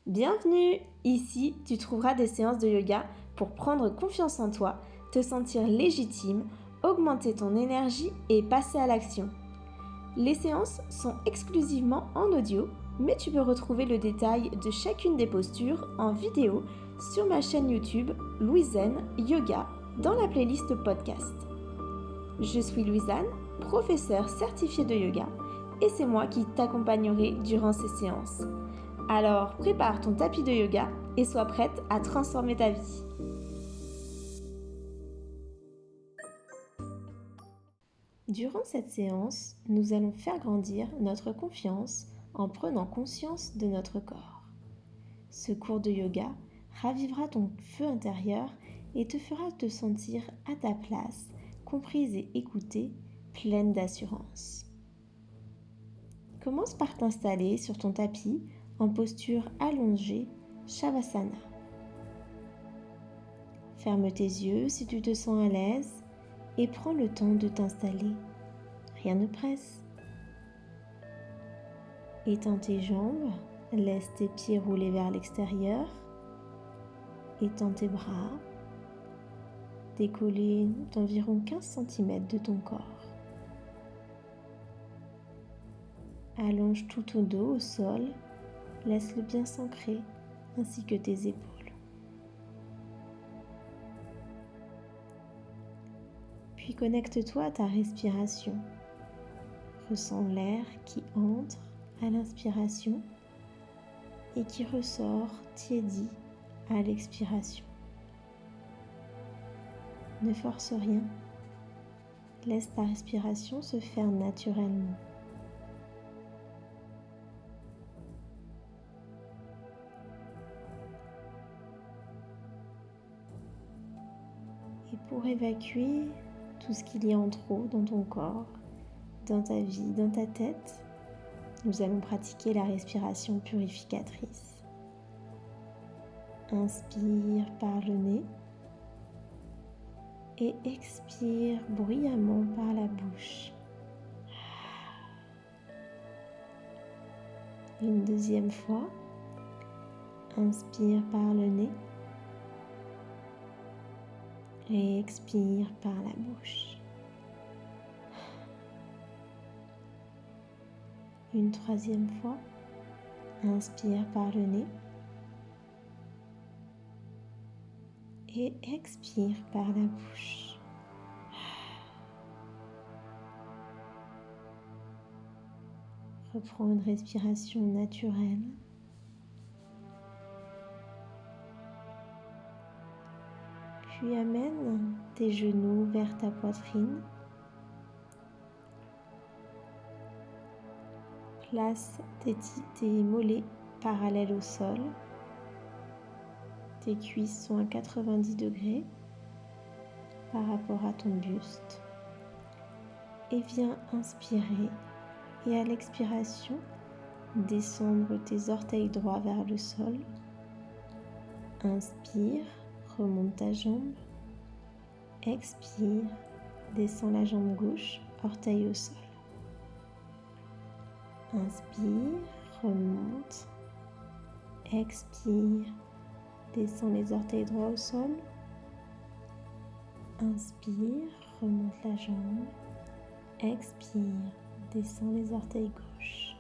Bienvenue! Ici, tu trouveras des séances de yoga pour prendre confiance en toi, te sentir légitime, augmenter ton énergie et passer à l'action. Les séances sont exclusivement en audio, mais tu peux retrouver le détail de chacune des postures en vidéo sur ma chaîne YouTube Louisanne Yoga dans la playlist podcast. Je suis Louisanne, professeure certifiée de yoga, et c'est moi qui t'accompagnerai durant ces séances. Alors prépare ton tapis de yoga et sois prête à transformer ta vie. Durant cette séance, nous allons faire grandir notre confiance en prenant conscience de notre corps. Ce cours de yoga ravivera ton feu intérieur et te fera te sentir à ta place, comprise et écoutée, pleine d'assurance. Commence par t'installer sur ton tapis en posture allongée, Shavasana. Ferme tes yeux si tu te sens à l'aise et prends le temps de t'installer. Rien ne presse. Étends tes jambes, laisse tes pieds rouler vers l'extérieur. Étends tes bras, décollés d'environ 15 cm de ton corps. Allonge tout ton dos au sol, laisse-le bien s'ancrer, ainsi que tes épaules. Puis connecte-toi à ta respiration. Ressens l'air qui entre à l'inspiration et qui ressort tiédi à l'expiration. Ne force rien, laisse ta respiration se faire naturellement. Et pour évacuer tout ce qu'il y a en trop dans ton corps, dans ta vie, dans ta tête, nous allons pratiquer la respiration purificatrice. Inspire par le nez et expire bruyamment par la bouche. Une deuxième fois, inspire par le nez et expire par la bouche. Une troisième fois, inspire par le nez et expire par la bouche. Reprends une respiration naturelle. Puis amène tes genoux vers ta poitrine. Place tes mollets parallèles au sol. Tes cuisses sont à 90 degrés par rapport à ton buste. Et viens inspirer et à l'expiration, descendre tes orteils droits vers le sol. Inspire, remonte ta jambe. Expire, descends la jambe gauche, orteil au sol. Inspire, remonte. Expire, descends les orteils droits au sol. Inspire, remonte la jambe. Expire, descends les orteils gauche.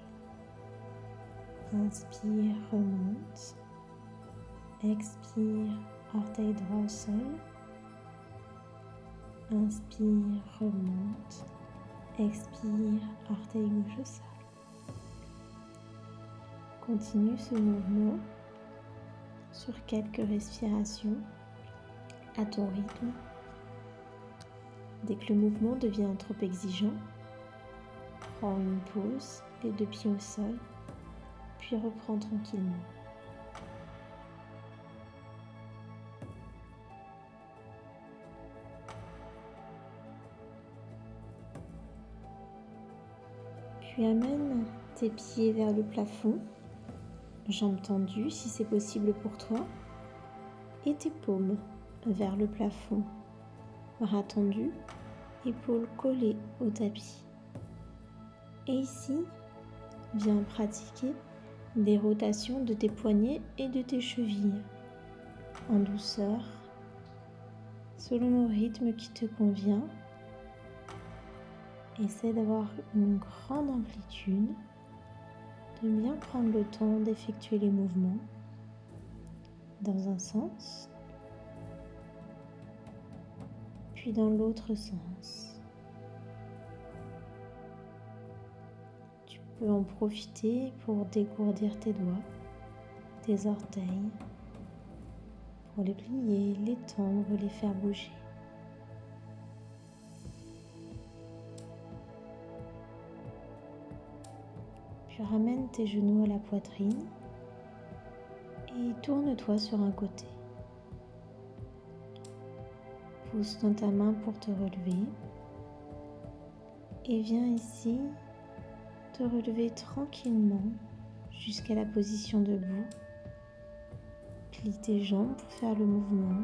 Inspire, remonte. Expire, orteil droit au sol. Inspire, remonte. Expire, orteil gauche au sol. Continue ce mouvement sur quelques respirations à ton rythme. Dès que le mouvement devient trop exigeant, prends une pause, les deux pieds au sol, puis reprends tranquillement. Puis amène tes pieds vers le plafond, jambes tendues si c'est possible pour toi, et tes paumes vers le plafond, bras tendus, épaules collées au tapis. Et ici, viens pratiquer des rotations de tes poignets et de tes chevilles, en douceur, selon le rythme qui te convient. Essaie d'avoir une grande amplitude, de bien prendre le temps d'effectuer les mouvements dans un sens, puis dans l'autre sens. Tu peux en profiter pour dégourdir tes doigts, tes orteils, pour les plier, les tendre, les faire bouger. Puis ramène tes genoux à la poitrine et tourne-toi sur un côté. Pousse dans ta main pour te relever et viens ici te relever tranquillement jusqu'à la position debout. Plie tes jambes pour faire le mouvement.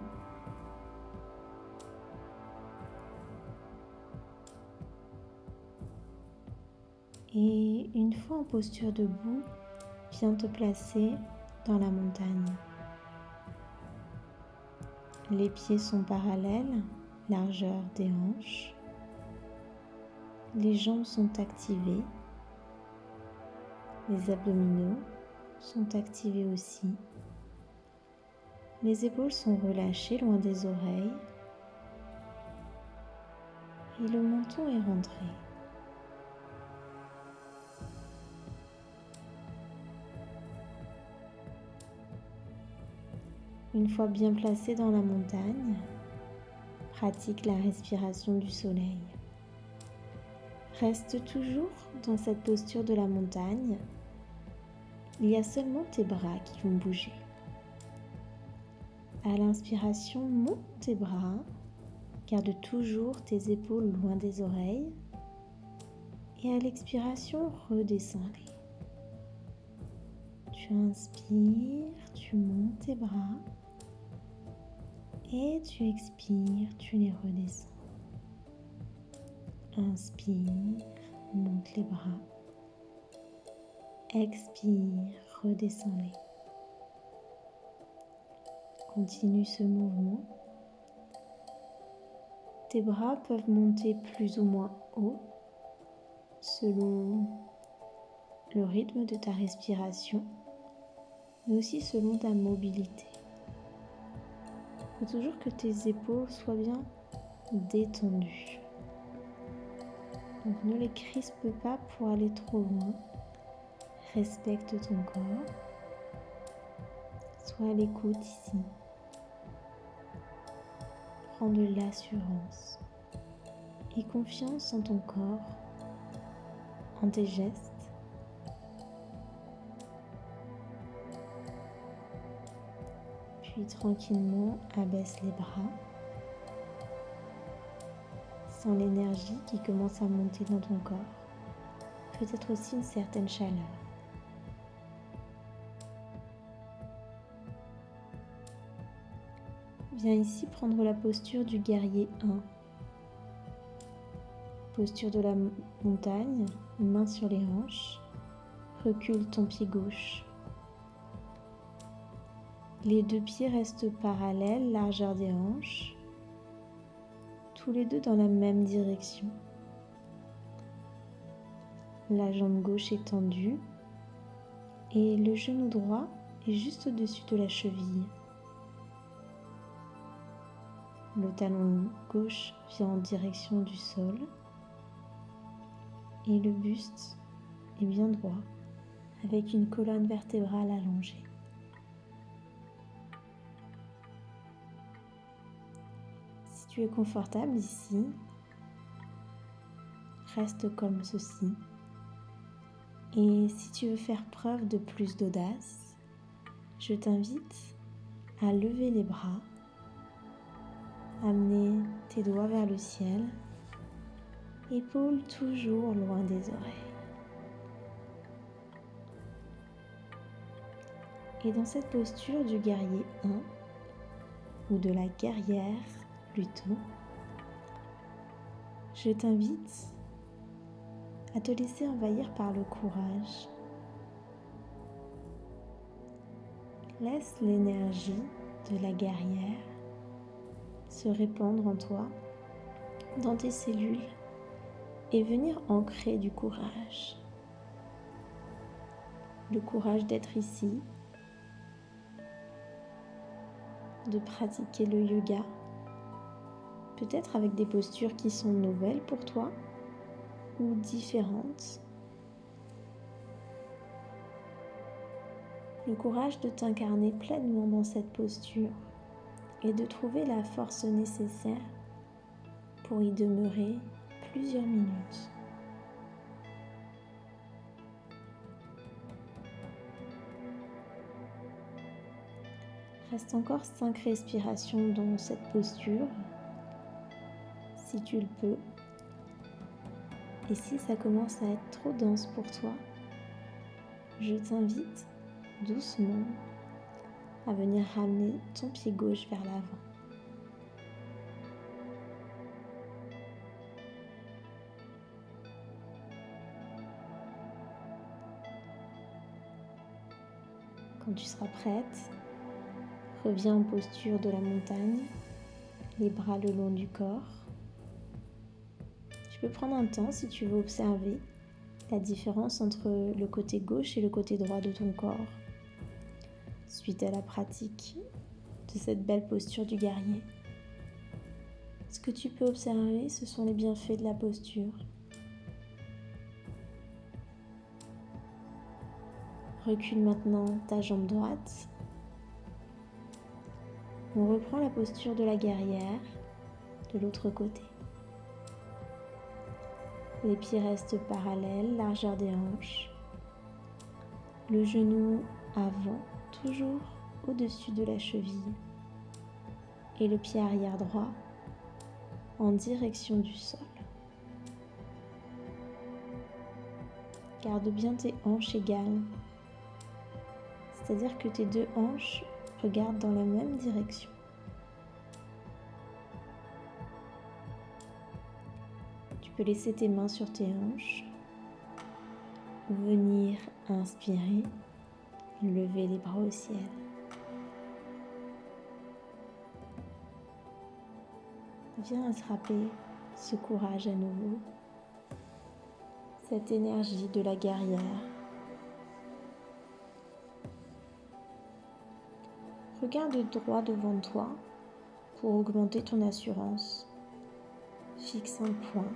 Et une fois en posture debout, viens te placer dans la montagne. Les pieds sont parallèles, largeur des hanches. Les jambes sont activées. Les abdominaux sont activés aussi. Les épaules sont relâchées loin des oreilles. Et le menton est rentré. Une fois bien placé dans la montagne, pratique la respiration du soleil. Reste toujours dans cette posture de la montagne. Il y a seulement tes bras qui vont bouger. À l'inspiration, monte tes bras. Garde toujours tes épaules loin des oreilles. Et à l'expiration, redescends-les. Tu inspires, tu montes tes bras. Et tu expires, tu les redescends. Inspire, monte les bras. Expire, redescends-les. Continue ce mouvement. Tes bras peuvent monter plus ou moins haut selon le rythme de ta respiration, mais aussi selon ta mobilité. Il faut toujours que tes épaules soient bien détendues. Donc ne les crispe pas pour aller trop loin. Respecte ton corps. Sois à l'écoute ici. Prends de l'assurance et confiance en ton corps, en tes gestes. Puis tranquillement abaisse les bras. Sens l'énergie qui commence à monter dans ton corps. Peut-être aussi une certaine chaleur. Viens ici prendre la posture du guerrier 1. Posture de la montagne, main sur les hanches. Recule ton pied gauche. Les deux pieds restent parallèles, largeur des hanches. Tous les deux dans la même direction. La jambe gauche est tendue et le genou droit est juste au-dessus de la cheville. Le talon gauche vient en direction du sol et le buste est bien droit avec une colonne vertébrale allongée. Si tu es confortable ici, reste comme ceci. Et si tu veux faire preuve de plus d'audace, je t'invite à lever les bras, amener tes doigts vers le ciel, épaules toujours loin des oreilles. Et dans cette posture du guerrier 1, ou de la guerrière plutôt, je t'invite à te laisser envahir par le courage. Laisse l'énergie de la guerrière se répandre en toi, dans tes cellules, et venir ancrer du courage. Le courage d'être ici, de pratiquer le yoga, peut-être avec des postures qui sont nouvelles pour toi ou différentes. Le courage de t'incarner pleinement dans cette posture et de trouver la force nécessaire pour y demeurer plusieurs minutes. Reste encore 5 respirations dans cette posture, si tu le peux. Et si ça commence à être trop dense pour toi, je t'invite doucement à venir ramener ton pied gauche vers l'avant. Quand tu seras prête, reviens en posture de la montagne, les bras le long du corps. Tu peux prendre un temps si tu veux observer la différence entre le côté gauche et le côté droit de ton corps, suite à la pratique de cette belle posture du guerrier. Ce que tu peux observer, ce sont les bienfaits de la posture. Recule maintenant ta jambe droite. On reprend la posture de la guerrière de l'autre côté. Les pieds restent parallèles, largeur des hanches. Le genou avant, toujours au-dessus de la cheville. Et le pied arrière droit en direction du sol. Garde bien tes hanches égales. C'est-à-dire que tes deux hanches regardent dans la même direction. Tu peux laisser tes mains sur tes hanches ou venir inspirer, lever les bras au ciel. Viens attraper ce courage à nouveau, cette énergie de la guerrière. Regarde droit devant toi pour augmenter ton assurance. Fixe un point,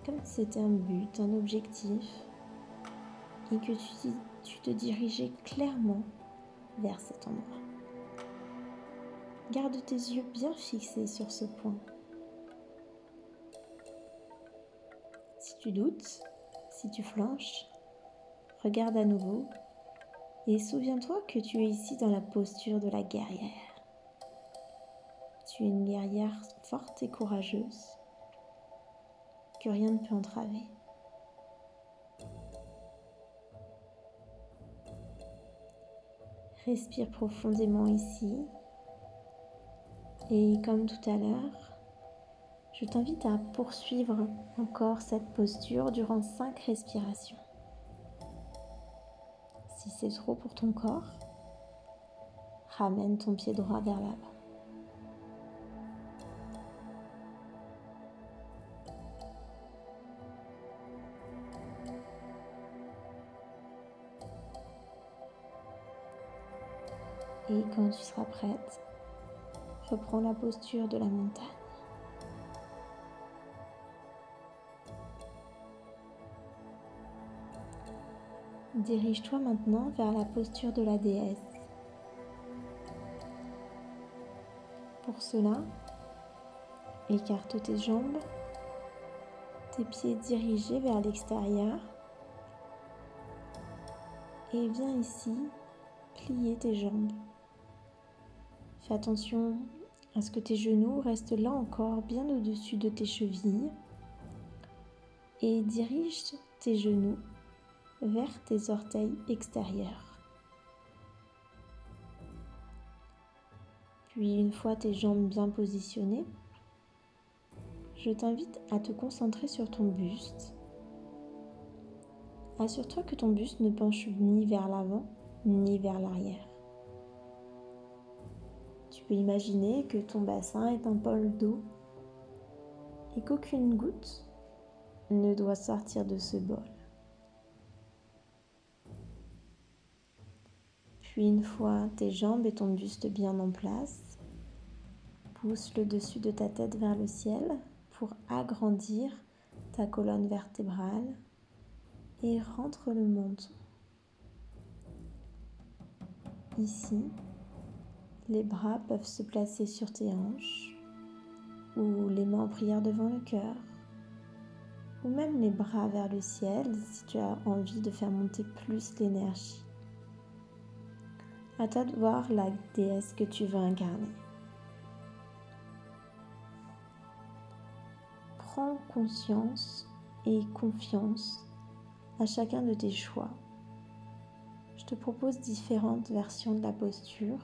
comme si c'était un but, un objectif, et que tu te dirigeais clairement vers cet endroit. Garde tes yeux bien fixés sur ce point. Si tu doutes, si tu flanches, regarde à nouveau et souviens-toi que tu es ici dans la posture de la guerrière. Tu es une guerrière forte et courageuse, que rien ne peut entraver. Respire profondément ici et comme tout à l'heure, je t'invite à poursuivre encore cette posture durant 5 respirations. Si c'est trop pour ton corps, ramène ton pied droit vers l'avant. Et quand tu seras prête, reprends la posture de la montagne. Dirige-toi maintenant vers la posture de la déesse. Pour cela, écarte tes jambes, tes pieds dirigés vers l'extérieur et viens ici plier tes jambes. Fais attention à ce que tes genoux restent là encore bien au-dessus de tes chevilles et dirige tes genoux vers tes orteils extérieurs. Puis une fois tes jambes bien positionnées, je t'invite à te concentrer sur ton buste. Assure-toi que ton buste ne penche ni vers l'avant ni vers l'arrière. Tu peux imaginer que ton bassin est un bol d'eau et qu'aucune goutte ne doit sortir de ce bol. Puis une fois tes jambes et ton buste bien en place, pousse le dessus de ta tête vers le ciel pour agrandir ta colonne vertébrale et rentre le menton. Ici, les bras peuvent se placer sur tes hanches ou les mains en prière devant le cœur ou même les bras vers le ciel si tu as envie de faire monter plus l'énergie. À toi de voir la déesse que tu veux incarner. Prends conscience et confiance à chacun de tes choix. Je te propose différentes versions de la posture.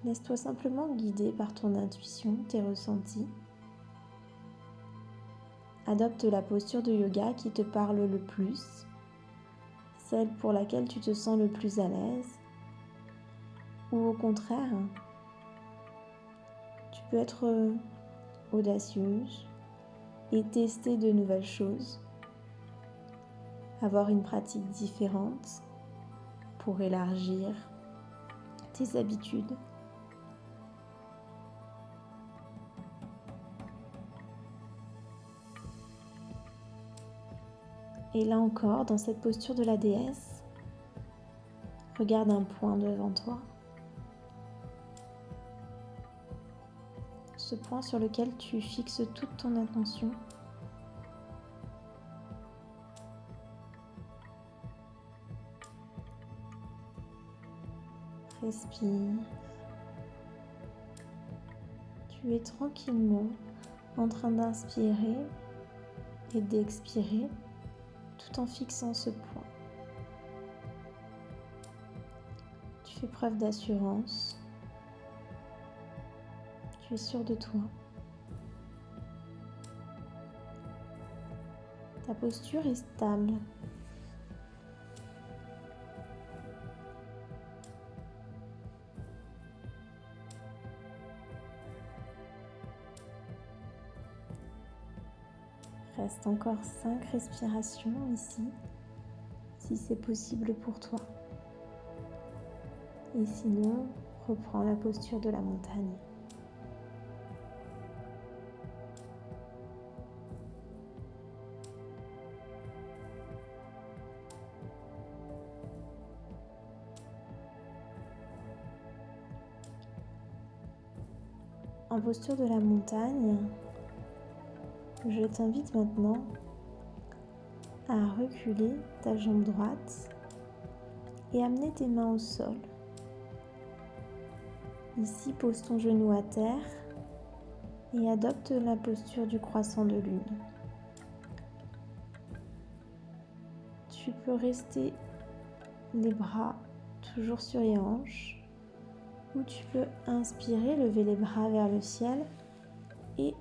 Laisse-toi simplement guider par ton intuition, tes ressentis. Adopte la posture de yoga qui te parle le plus, celle pour laquelle tu te sens le plus à l'aise. Ou au contraire, tu peux être audacieuse et tester de nouvelles choses, avoir une pratique différente pour élargir tes habitudes. Et là encore, dans cette posture de la déesse, regarde un point devant toi. Ce point sur lequel tu fixes toute ton attention. Respire. Tu es tranquillement en train d'inspirer et d'expirer tout en fixant ce point. Tu fais preuve d'assurance. Tu es sûr de toi. Ta posture est stable. Reste encore 5 respirations ici, si c'est possible pour toi. Et sinon, reprends la posture de la montagne. En posture de la montagne, je t'invite maintenant à reculer ta jambe droite et amener tes mains au sol. Ici, pose ton genou à terre et adopte la posture du croissant de lune. Tu peux rester les bras toujours sur les hanches ou tu peux inspirer, lever les bras vers le ciel et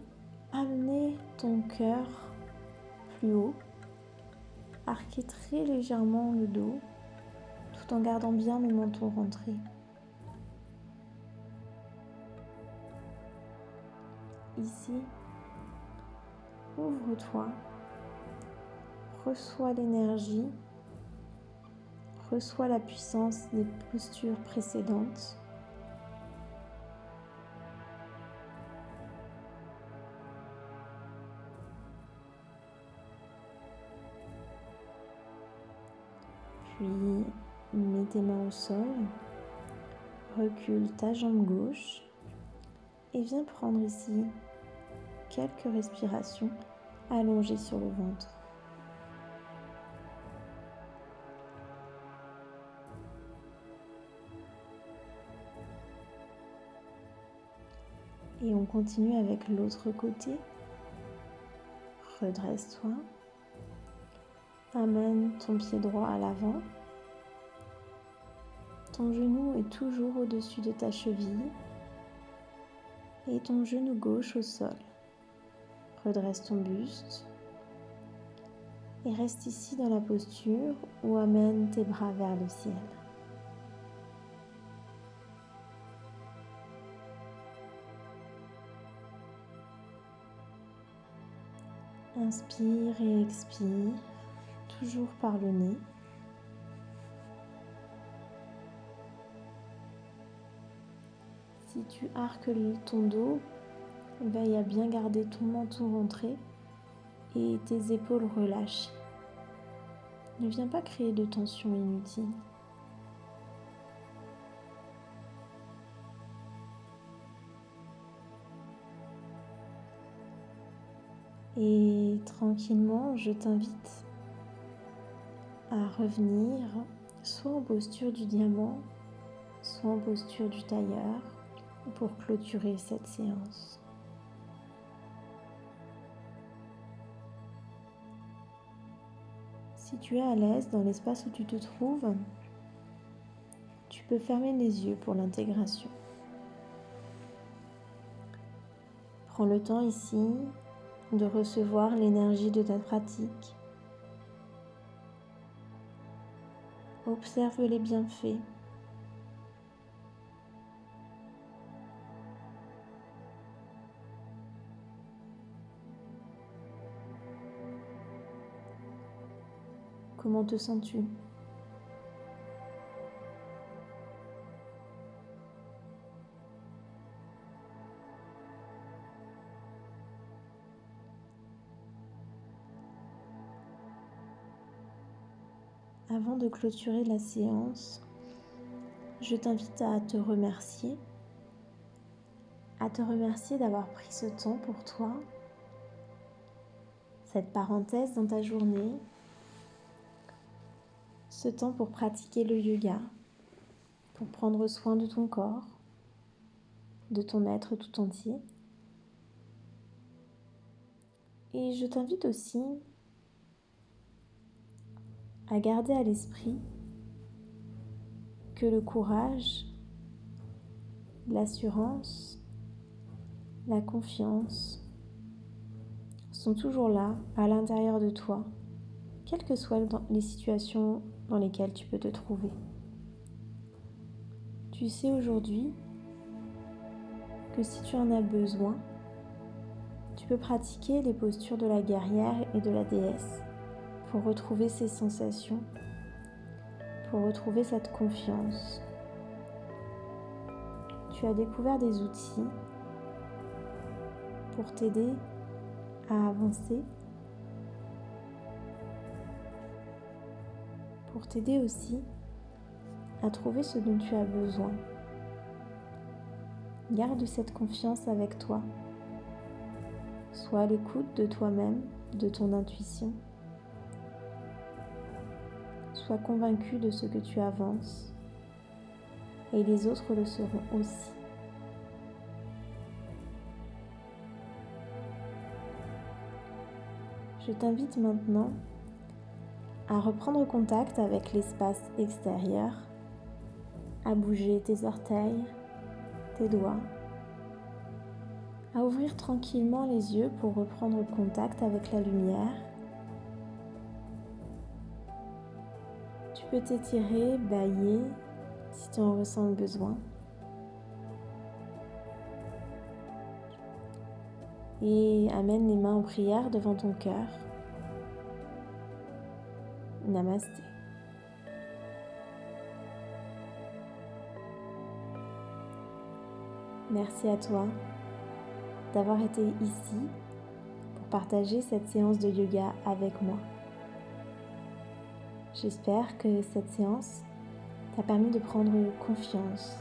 amener ton cœur plus haut, arquer très légèrement le dos tout en gardant bien le menton rentré. Ici, ouvre-toi, reçois l'énergie, reçois la puissance des postures précédentes. Puis, mets tes mains au sol, recule ta jambe gauche et viens prendre ici quelques respirations allongées sur le ventre. Et on continue avec l'autre côté. Redresse-toi. Amène ton pied droit à l'avant. Ton genou est toujours au-dessus de ta cheville. Et ton genou gauche au sol. Redresse ton buste. Et reste ici dans la posture où amène tes bras vers le ciel. Inspire et expire, toujours par le nez. Si tu arques ton dos, veille à bien garder ton menton rentré et tes épaules relâchées. Ne viens pas créer de tension inutile. Et tranquillement, je t'invite à revenir soit en posture du diamant, soit en posture du tailleur pour clôturer cette séance. Si tu es à l'aise dans l'espace où tu te trouves, tu peux fermer les yeux pour l'intégration. Prends le temps ici de recevoir l'énergie de ta pratique. Observe les bienfaits. Comment te sens-tu ? Avant de clôturer la séance, je t'invite à te remercier d'avoir pris ce temps pour toi, cette parenthèse dans ta journée, ce temps pour pratiquer le yoga, pour prendre soin de ton corps, de ton être tout entier. Et je t'invite aussi à garder à l'esprit que le courage, l'assurance, la confiance sont toujours là, à l'intérieur de toi, quelles que soient les situations dans lesquelles tu peux te trouver. Tu sais aujourd'hui que si tu en as besoin, tu peux pratiquer les postures de la guerrière et de la déesse pour retrouver ces sensations, pour retrouver cette confiance. Tu as découvert des outils pour t'aider à avancer, pour t'aider aussi à trouver ce dont tu as besoin. Garde cette confiance avec toi. Sois à l'écoute de toi-même, de ton intuition. Sois convaincu de ce que tu avances et les autres le seront aussi. Je t'invite maintenant à reprendre contact avec l'espace extérieur, à bouger tes orteils, tes doigts, à ouvrir tranquillement les yeux pour reprendre contact avec la lumière. Tu peux t'étirer, bâiller si tu en ressens le besoin. Et amène les mains en prière devant ton cœur. Namasté. Merci à toi d'avoir été ici pour partager cette séance de yoga avec moi. J'espère que cette séance t'a permis de prendre confiance.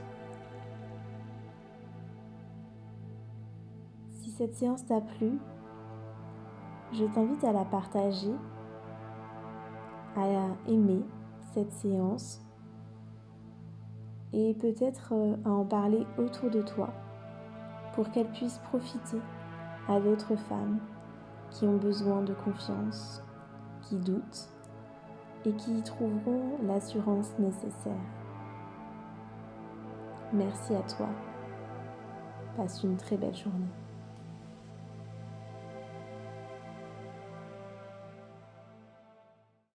Si cette séance t'a plu, je t'invite à la partager, à aimer cette séance et peut-être à en parler autour de toi pour qu'elle puisse profiter à d'autres femmes qui ont besoin de confiance, qui doutent et qui y trouveront l'assurance nécessaire. Merci à toi. Passe une très belle journée.